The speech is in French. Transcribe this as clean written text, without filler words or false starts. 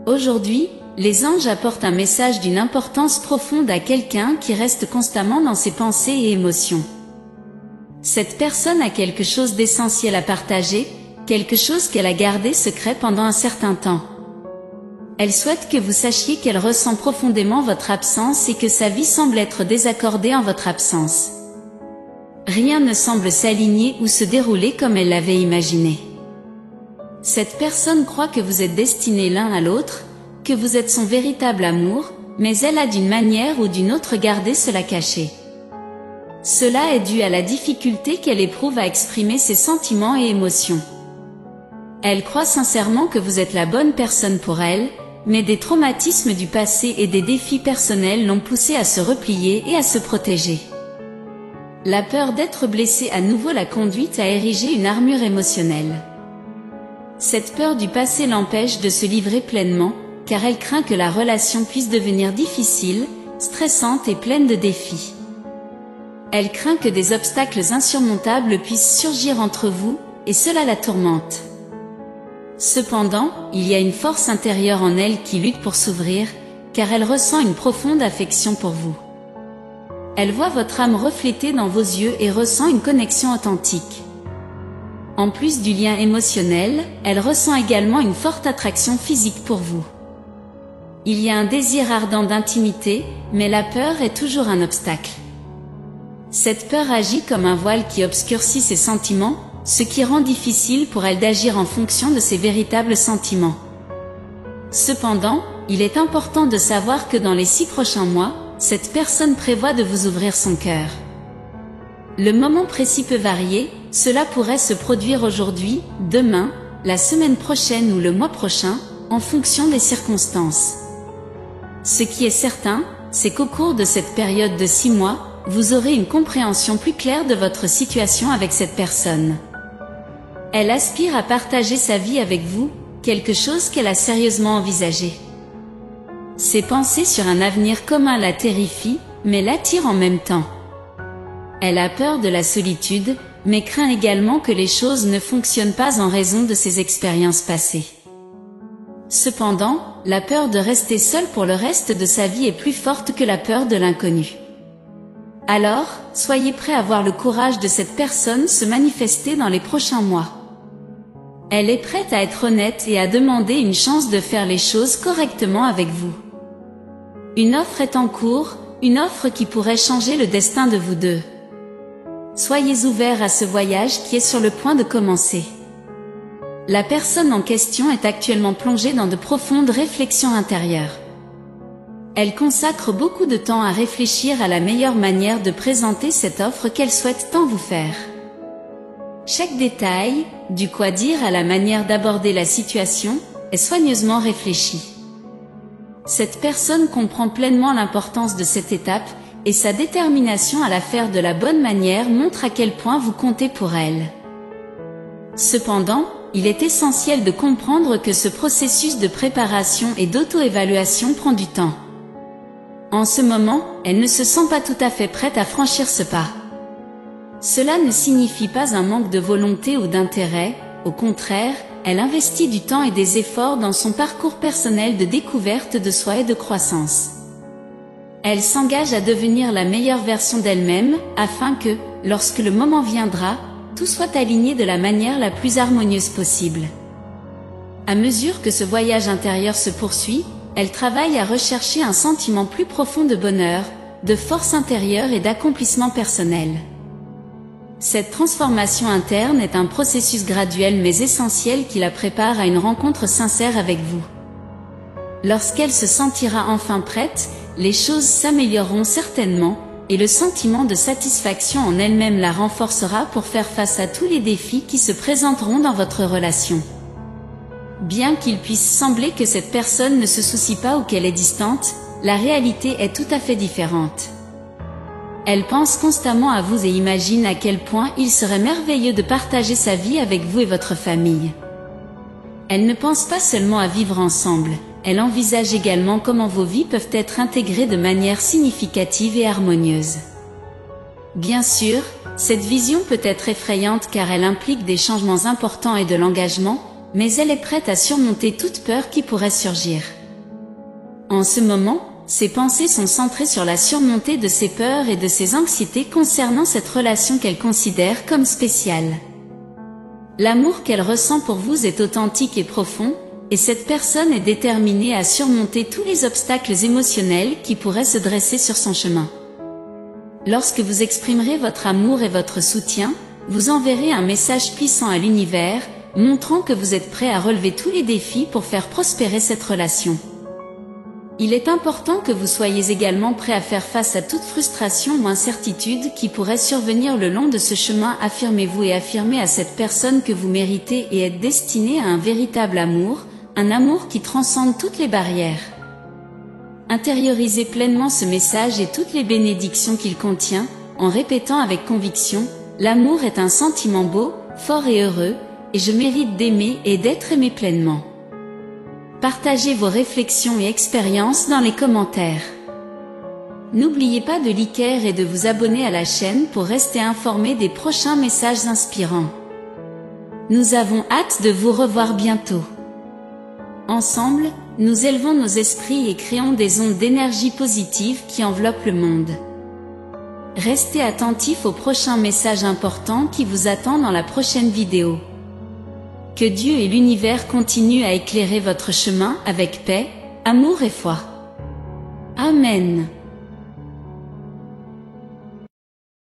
Aujourd'hui, les anges apportent un message d'une importance profonde à quelqu'un qui reste constamment dans ses pensées et émotions. Cette personne a quelque chose d'essentiel à partager, quelque chose qu'elle a gardé secret pendant un certain temps. Elle souhaite que vous sachiez qu'elle ressent profondément votre absence et que sa vie semble être désaccordée en votre absence. Rien ne semble s'aligner ou se dérouler comme elle l'avait imaginé. Cette personne croit que vous êtes destinés l'un à l'autre, que vous êtes son véritable amour, mais elle a d'une manière ou d'une autre gardé cela caché. Cela est dû à la difficulté qu'elle éprouve à exprimer ses sentiments et émotions. Elle croit sincèrement que vous êtes la bonne personne pour elle, mais des traumatismes du passé et des défis personnels l'ont poussée à se replier et à se protéger. La peur d'être blessée à nouveau l'a conduite à ériger une armure émotionnelle. Cette peur du passé l'empêche de se livrer pleinement, car elle craint que la relation puisse devenir difficile, stressante et pleine de défis. Elle craint que des obstacles insurmontables puissent surgir entre vous, et cela la tourmente. Cependant, il y a une force intérieure en elle qui lutte pour s'ouvrir, car elle ressent une profonde affection pour vous. Elle voit votre âme reflétée dans vos yeux et ressent une connexion authentique. En plus du lien émotionnel, elle ressent également une forte attraction physique pour vous. Il y a un désir ardent d'intimité, mais la peur est toujours un obstacle. Cette peur agit comme un voile qui obscurcit ses sentiments, ce qui rend difficile pour elle d'agir en fonction de ses véritables sentiments. Cependant, il est important de savoir que dans les 6 prochains mois, cette personne prévoit de vous ouvrir son cœur. Le moment précis peut varier, cela pourrait se produire aujourd'hui, demain, la semaine prochaine ou le mois prochain, en fonction des circonstances. Ce qui est certain, c'est qu'au cours de cette période de 6 mois, vous aurez une compréhension plus claire de votre situation avec cette personne. Elle aspire à partager sa vie avec vous, quelque chose qu'elle a sérieusement envisagé. Ses pensées sur un avenir commun la terrifient, mais l'attirent en même temps. Elle a peur de la solitude, mais craint également que les choses ne fonctionnent pas en raison de ses expériences passées. Cependant, la peur de rester seule pour le reste de sa vie est plus forte que la peur de l'inconnu. Alors, soyez prêts à voir le courage de cette personne se manifester dans les prochains mois. Elle est prête à être honnête et à demander une chance de faire les choses correctement avec vous. Une offre est en cours, une offre qui pourrait changer le destin de vous deux. Soyez ouverts à ce voyage qui est sur le point de commencer. La personne en question est actuellement plongée dans de profondes réflexions intérieures. Elle consacre beaucoup de temps à réfléchir à la meilleure manière de présenter cette offre qu'elle souhaite tant vous faire. Chaque détail, du quoi dire à la manière d'aborder la situation, est soigneusement réfléchi. Cette personne comprend pleinement l'importance de cette étape, et sa détermination à la faire de la bonne manière montre à quel point vous comptez pour elle. Cependant, il est essentiel de comprendre que ce processus de préparation et d'auto-évaluation prend du temps. En ce moment, elle ne se sent pas tout à fait prête à franchir ce pas. Cela ne signifie pas un manque de volonté ou d'intérêt, au contraire, elle investit du temps et des efforts dans son parcours personnel de découverte de soi et de croissance. Elle s'engage à devenir la meilleure version d'elle-même, afin que, lorsque le moment viendra, tout soit aligné de la manière la plus harmonieuse possible. À mesure que ce voyage intérieur se poursuit, elle travaille à rechercher un sentiment plus profond de bonheur, de force intérieure et d'accomplissement personnel. Cette transformation interne est un processus graduel mais essentiel qui la prépare à une rencontre sincère avec vous. Lorsqu'elle se sentira enfin prête, les choses s'amélioreront certainement, et le sentiment de satisfaction en elle-même la renforcera pour faire face à tous les défis qui se présenteront dans votre relation. Bien qu'il puisse sembler que cette personne ne se soucie pas ou qu'elle est distante, la réalité est tout à fait différente. Elle pense constamment à vous et imagine à quel point il serait merveilleux de partager sa vie avec vous et votre famille. Elle ne pense pas seulement à vivre ensemble, elle envisage également comment vos vies peuvent être intégrées de manière significative et harmonieuse. Bien sûr, cette vision peut être effrayante car elle implique des changements importants et de l'engagement, mais elle est prête à surmonter toute peur qui pourrait surgir. En ce moment, ses pensées sont centrées sur la surmontée de ses peurs et de ses anxiétés concernant cette relation qu'elle considère comme spéciale. L'amour qu'elle ressent pour vous est authentique et profond, et cette personne est déterminée à surmonter tous les obstacles émotionnels qui pourraient se dresser sur son chemin. Lorsque vous exprimerez votre amour et votre soutien, vous enverrez un message puissant à l'univers, montrant que vous êtes prêt à relever tous les défis pour faire prospérer cette relation. Il est important que vous soyez également prêt à faire face à toute frustration ou incertitude qui pourrait survenir le long de ce chemin. Affirmez-vous et affirmez à cette personne que vous méritez et êtes destiné à un véritable amour, un amour qui transcende toutes les barrières. Intériorisez pleinement ce message et toutes les bénédictions qu'il contient, en répétant avec conviction, l'amour est un sentiment beau, fort et heureux, et je mérite d'aimer et d'être aimé pleinement. Partagez vos réflexions et expériences dans les commentaires. N'oubliez pas de liker et de vous abonner à la chaîne pour rester informé des prochains messages inspirants. Nous avons hâte de vous revoir bientôt. Ensemble, nous élevons nos esprits et créons des ondes d'énergie positive qui enveloppent le monde. Restez attentifs aux prochains messages importants qui vous attendent dans la prochaine vidéo. Que Dieu et l'univers continuent à éclairer votre chemin avec paix, amour et foi. Amen.